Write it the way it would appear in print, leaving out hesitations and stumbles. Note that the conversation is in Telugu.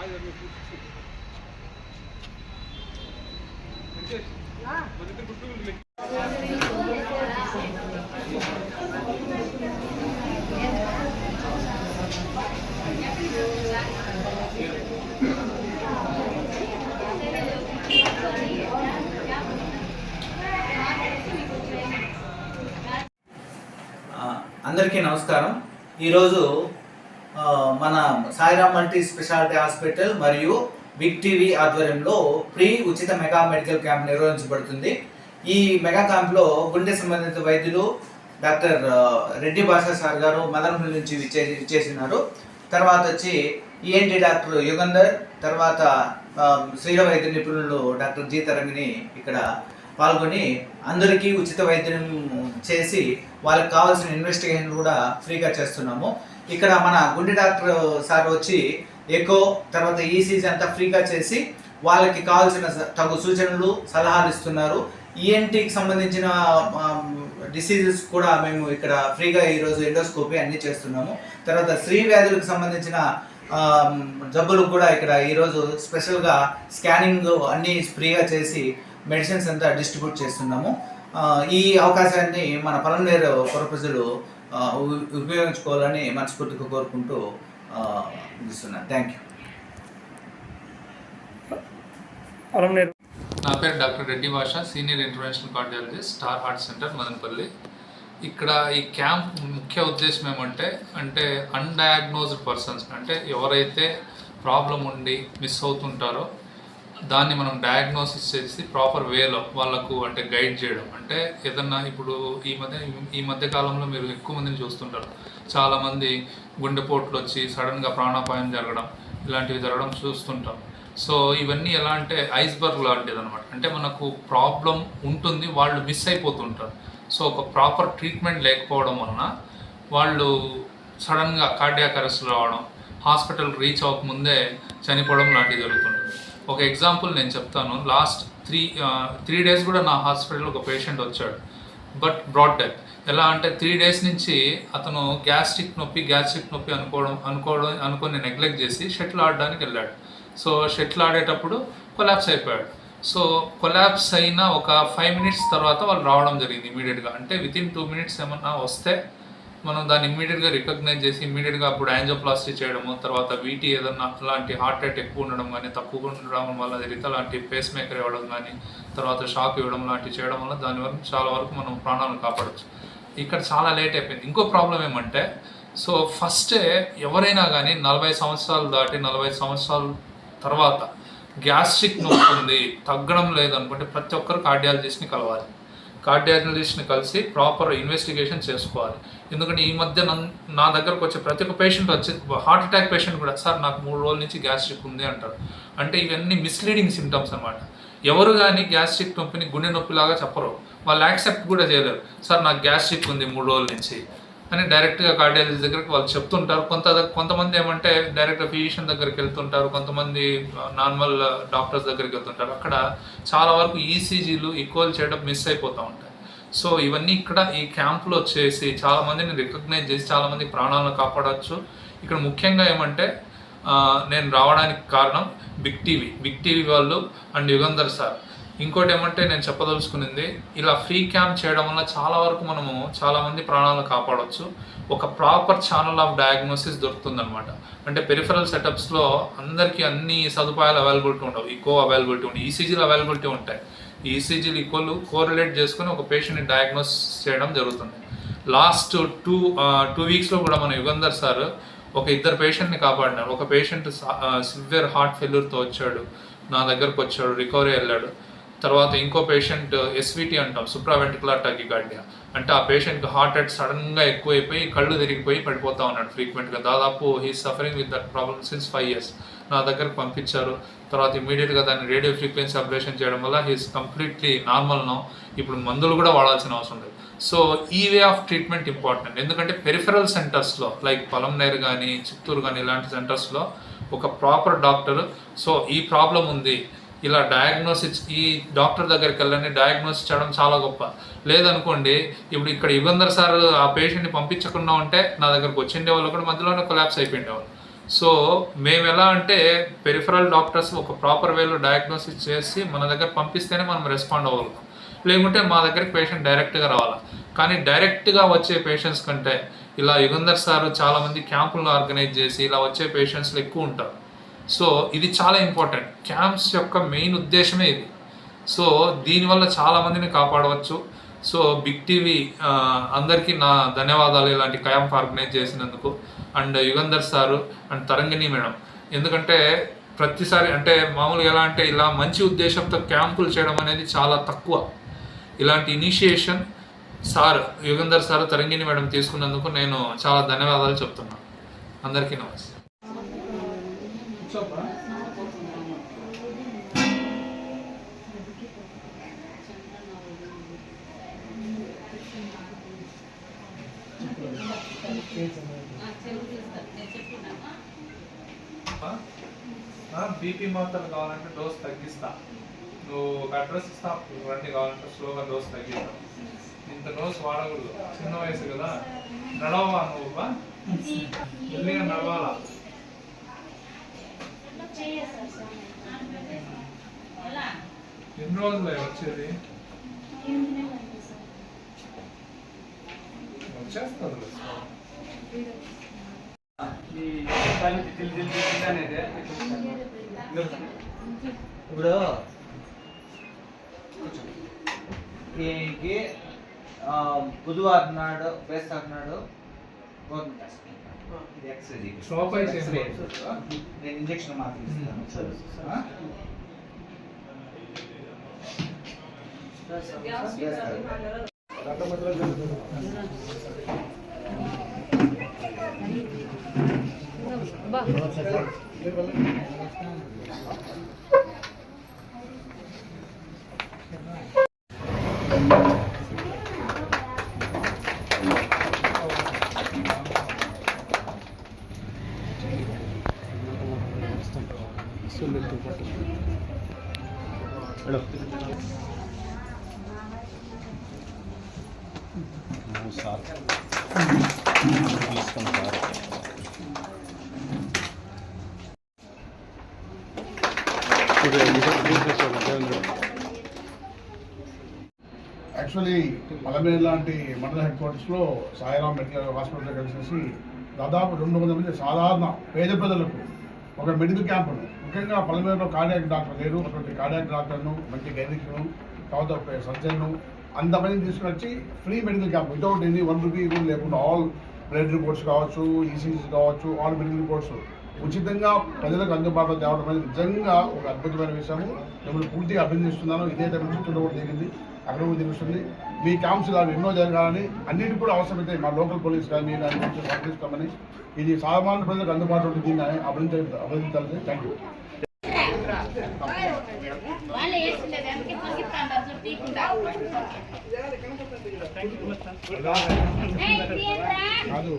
అందరికీ నమస్కారం. ఈరోజు మన సాయిరామ్ మల్టీ స్పెషాలిటీ హాస్పిటల్ మరియు బిగ్ టీవీ ఆధ్వర్యంలో ఫ్రీ ఉచిత మెగా మెడికల్ క్యాంప్ నిర్వహించబడుతుంది. ఈ మెగా క్యాంప్లో గుండె సంబంధిత వైద్యులు డాక్టర్ రెడ్డి భాషా సార్ గారు మదనపల్లి నుంచి విచ్చేసినారు. తర్వాత వచ్చి ఈఎన్టీ డాక్టర్ యుగంధర్, తర్వాత శ్రీల వైద్య నిపుణులు డాక్టర్ జీ తరంగిణి ఇక్కడ పాల్గొని అందరికీ ఉచిత వైద్యం చేసి వాళ్ళకి కావాల్సిన ఇన్వెస్టిగేషన్ కూడా ఫ్రీగా చేస్తున్నాము. ఇక్కడ మన గుండె డాక్టర్ సార్ వచ్చి ఎకో తర్వాత ఈసీజీ అంతా ఫ్రీగా చేసి వాళ్ళకి కావాల్సిన తగు సూచనలు సలహాలు ఇస్తున్నారు. ఈఎన్టీకి సంబంధించిన డిసీజెస్ కూడా మేము ఇక్కడ ఫ్రీగా ఈరోజు ఎండోస్కోపీ అన్నీ చేస్తున్నాము. తర్వాత స్త్రీ వ్యాధులకు సంబంధించిన జబ్బులకు కూడా ఇక్కడ ఈరోజు స్పెషల్గా స్కానింగ్ అన్నీ ఫ్రీగా చేసి మెడిసిన్స్ అంతా డిస్ట్రిబ్యూట్ చేస్తున్నాము. ఈ అవకాశాన్ని మన పలమనేరు పుర ప్రజలు ఉపయోగించుకోవాలని మనస్ఫూర్తిగా కోరుకుంటూ ఇస్తున్నాను. Thank you. నా పేరు డాక్టర్ రెడ్డి భాష, senior international cardiologist, star heart center, Madanapalle. ఇక్కడ ఈ క్యాంప్ ముఖ్య ఉద్దేశం ఏమంటే అన్డయాగ్నోజ్డ్ పర్సన్స్, అంటే ఎవరైతే ప్రాబ్లం ఉండి మిస్ అవుతుంటారో దాన్ని మనం డయాగ్నోసిస్ చేసి ప్రాపర్ వేలో వాళ్ళకు గైడ్ చేయడం. ఏదన్నా ఇప్పుడు ఈ మధ్య కాలంలో మీరు ఎక్కువ మందిని చూస్తుంటారు, చాలామంది గుండెపోట్లు వచ్చి సడన్గా ప్రాణాపాయం జరగడం, ఇలాంటివి జరగడం చూస్తుంటాం. సో ఇవన్నీ ఎలా అంటే ఐస్బర్గ్ లాంటిది అనమాట. మనకు ప్రాబ్లం ఉంటుంది, వాళ్ళు మిస్ అయిపోతుంటారు. సో ఒక ప్రాపర్ ట్రీట్మెంట్ లేకపోవడం వలన వాళ్ళు సడన్గా కార్డియాక్ అరెస్ట్ రావడం, హాస్పిటల్ రీచ్ అవ్వకముందే చనిపోవడం లాంటివి జరుగుతుంటుంది. ఒక ఎగ్జాంపుల్ నేను చెప్తాను. లాస్ట్ త్రీ డేస్ కూడా నా హాస్పిటల్ ఒక పేషెంట్ వచ్చాడు, బట్ బ్రాడ్ డెత్. ఎలా అంటే 3 days నుంచి అతను గ్యాస్ట్రిక్ నొప్పి అనుకొని నెగ్లెక్ట్ చేసి షటిల్ ఆడడానికి వెళ్ళాడు. సో షటిల్ ఆడేటప్పుడు కొలాప్స్ అయిపోయాడు. సో కొలాప్స్ అయిన ఒక 5 minutes తర్వాత వాళ్ళు రావడం జరిగింది ఇమీడియట్గా. వితిన్ 2 minutes ఏమన్నా వస్తే మనం దాన్ని ఇమ్మీడియట్గా రికగ్నైజ్ చేసి ఇమ్మీడియట్గా అప్పుడు యాంజియోప్లాస్టీ చేయడము, తర్వాత వీటీ ఏదన్నా అలాంటి హార్ట్ రేట్ ఎక్కువ ఉండడం కానీ తక్కువ ఉండడం వల్ల జరిగితే అలాంటి పేస్ మేకర్ ఇవ్వడం కానీ తర్వాత షాక్ ఇవ్వడం లాంటివి చేయడం వల్ల దానివల్ల చాలా వరకు మనం ప్రాణాలను కాపాడచ్చు. ఇక్కడ చాలా లేట్ అయిపోయింది. ఇంకో ప్రాబ్లం ఏమంటే, సో ఫస్టే ఎవరైనా కానీ 40 సంవత్సరాలు దాటి 45 సంవత్సరాల తర్వాత గ్యాస్ట్రిక్ నొప్పి ఉంది, తగ్గడం లేదనుకుంటే ప్రతి ఒక్కరు కార్డియాలజిస్ట్ని కలవాలి. కార్డియాలజిస్ట్ని కలిసి ప్రాపర్ ఇన్వెస్టిగేషన్ చేసుకోవాలి. ఎందుకంటే ఈ మధ్య నా దగ్గరకు వచ్చే ప్రతి ఒక్క పేషెంట్ వచ్చి హార్ట్ అటాక్ పేషెంట్ కూడా, సార్ నాకు 3 రోజుల నుంచి గ్యాస్ట్రిక్ ఉంది అంటారు. ఇవన్నీ మిస్లీడింగ్ సిమ్టమ్స్ అన్నమాట. ఎవరు కానీ గ్యాస్ట్రిక్ నొప్పిని గుండె నొప్పిలాగా చెప్పరు, వాళ్ళు యాక్సెప్ట్ కూడా చేయలేరు. సార్ నాకు గ్యాస్ట్రిక్ ఉంది 3 రోజుల నుంచి అని డైరెక్ట్గా కార్డియాలజిస్ట్ దగ్గరికి వాళ్ళు చెప్తుంటారు. కొంతమంది ఏమంటే డైరెక్ట్గా ఫిజిషియన్ దగ్గరికి వెళ్తుంటారు, కొంతమంది నార్మల్ డాక్టర్స్ దగ్గరికి వెళ్తుంటారు. అక్కడ చాలా వరకు ఈసీజీలు ఈక్వల్ చేయడం మిస్ అయిపోతూ ఉంటాయి. సో ఇవన్నీ ఇక్కడ ఈ క్యాంపులో వచ్చేసి చాలామందిని రికగ్నైజ్ చేసి చాలామంది ప్రాణాలను కాపాడవచ్చు. ఇక్కడ ముఖ్యంగా ఏమంటే నేను రావడానికి కారణం బిగ్ టీవీ వాళ్ళు అండ్ యుగంధర్ సార్. ఇంకోటి ఏమంటే నేను చెప్పదలుచుకునింది, ఇలా ఫ్రీ క్యాంప్ చేయడం వల్ల చాలా వరకు మనము చాలామంది ప్రాణాలను కాపాడవచ్చు. ఒక ప్రాపర్ ఛానల్ ఆఫ్ డయాగ్నోసిస్ దొరుకుతుందనమాట. పెరిఫరల్ సెటప్స్లో అందరికీ అన్ని సదుపాయాలు అవైలబిలిటీ ఉండవు, ఈకో అవైలబిలిటీ ఉంటాయి, ఈసీజీలు అవైలబిలిటీ ఉంటాయి. ఈ ఈసీజీలు కోరిలేట్ చేసుకొని ఒక పేషెంట్ని డయాగ్నోస్ చేయడం జరుగుతుంది. లాస్ట్ టూ వీక్స్లో కూడా మన యుగంధర్ సార్ ఒక 2 పేషెంట్ని కాపాడినారు. ఒక పేషెంట్ సివియర్ హార్ట్ ఫెయిల్యూర్తో వచ్చాడు, నా దగ్గరకు వచ్చాడు, రికవరీ వెళ్ళాడు. తర్వాత ఇంకో పేషెంట్ ఎస్విటి అంటాం, సూప్రావెంట్రికులర్ టాకికార్డియా. ఆ పేషెంట్కి హార్ట్ రేట్ సడన్గా ఎక్కువైపోయి కళ్ళు తిరిగిపోయి పడిపోతూ ఉన్నాడు ఫ్రీక్వెంట్గా. దాదాపు he suffering with that problem since 5 years. నా దగ్గరకు పంపించారు. తర్వాత ఇమీడియట్గా దాన్ని రేడియో ఫ్రీక్వెన్సీ అబ్లేషన్ చేయడం వల్ల హీస్ కంప్లీట్లీ నార్మల్ నౌ. ఇప్పుడు మందులు కూడా వాడాల్సిన అవసరం లేదు. సో ఈ వే ఆఫ్ ట్రీట్మెంట్ ఇంపార్టెంట్. ఎందుకంటే పెరిఫెరల్ సెంటర్స్లో లైక్ పలమనేరు కానీ చిత్తూరు కానీ ఇలాంటి సెంటర్స్లో ఒక ప్రాపర్ డాక్టర్, సో ఈ ప్రాబ్లం ఉంది, ఇలా డయాగ్నోసిస్ ఈ డాక్టర్ దగ్గరికి వెళ్ళండి, డయాగ్నోసిస్ చేయడం చాలా గొప్ప. లేదనుకోండి ఇప్పుడు ఇక్కడ యుగంధర్ సార్ ఆ పేషెంట్ని పంపించకుండా ఉంటే నా దగ్గరకు వచ్చిండే వాళ్ళు కూడా మధ్యలోనే కొలాప్స్ అయిపోయిండేవాళ్ళు. సో మేము ఎలా అంటే పెరిఫరల్ డాక్టర్స్ ఒక ప్రాపర్ వేలో డయాగ్నోసిస్ చేసి మన దగ్గర పంపిస్తేనే మనం రెస్పాండ్ అవ్వగలుగుతాం, లేకుంటే మా దగ్గరికి పేషెంట్ డైరెక్ట్గా రావాలా. కానీ డైరెక్ట్గా వచ్చే పేషెంట్స్ కంటే ఇలా యుగంధర్ సార్ చాలామంది క్యాంపులను ఆర్గనైజ్ చేసి ఇలా వచ్చే పేషెంట్స్లు ఎక్కువ ఉంటారు. సో ఇది చాలా ఇంపార్టెంట్. క్యాంప్స్ యొక్క మెయిన్ ఉద్దేశమే ఇది. సో దీనివల్ల చాలామందిని కాపాడవచ్చు. సో బిగ్ టీవీ అందరికీ నా ధన్యవాదాలు ఇలాంటి క్యాంప్ ఆర్గనైజ్ చేసినందుకు, and Yugandhar sir and Tarangini madam. ఎందుకంటే ప్రతిసారి అంటే మామూలుగా ఎలా అంటే ఇలా మంచి ఉద్దేశంతో క్యాంపులు చేయడం అనేది చాలా తక్కువ. ఇలాంటి ఇనిషియేషన్ సార్ యుగంధర్ సార్ తరంగిణి మేడం తీసుకున్నందుకు నేను చాలా ధన్యవాదాలు చెప్తున్నాను. అందరికీ నమస్తే. బీపీ మాత్రలు కావాలంటే డోస్ తగ్గిస్తా, నువ్వు ఒక అడ్రస్ ఇస్తా, రండి కావాలంటే స్లోగా డోస్ తగ్గిస్తా. ఇంత డోస్ వాడకూడదు, చిన్న వయసు కదా. నడవవా నువ్వు? మెల్లిగా నడవాలా. ఎన్ని రోజులు వచ్చేది? వచ్చేస్తుంది. ఇప్పుడు ఈయనకి బుధవారం నాడు బేస్తార్ నాడు ఇది ఎక్స్రే నేను ఇంజక్షన్ మాత్రం ఇస్తాను. యాక్చువల్లీ పలమేరు లాంటి మండల హెడ్ క్వార్టర్స్లో సాయిరాం మెడికల్ హాస్పిటల్ కలిసేసి దాదాపు 200 మంది సాధారణ పేద ప్రజలకు ఒక మెడికల్ క్యాంపును, ముఖ్యంగా పలమేరులో కార్డియాక్ డాక్టర్ లేరు, అటువంటి కార్డియాక్ డాక్టర్ను, మంచి గైనిక్ను, తర్వాత సర్జన్ను అంతమందిని తీసుకుని free medical camp without any ₹1 కూడా లేకుండా ఆల్ బ్లడ్ రిపోర్ట్స్ కావచ్చు, ఈసీజీ కావచ్చు, ఆల్ మెడికల్ రిపోర్ట్స్ ఉచితంగా ప్రజలకు అందుబాటులో తేవడం అనేది నిజంగా ఒక అద్భుతమైన విషయము. మిమ్మల్ని పూర్తిగా అభినందిస్తున్నాను. ఇదే టైం చిత్తూరులో కూడా జరిగింది, అక్కడ కూడా తెలుస్తుంది. మీ క్యాంప్స్ ఇలా ఎన్నో జరగాలని, అన్నిటికీ కూడా అవసరమైతే మా లోకల్ పోలీస్ కానీ దాని గురించి సహకరిస్తామని, ఇది సామాన్య ప్రజలకు అందుబాటులో ఉంటుంది, దీన్ని అభినందించాలని. Thank you. కాదు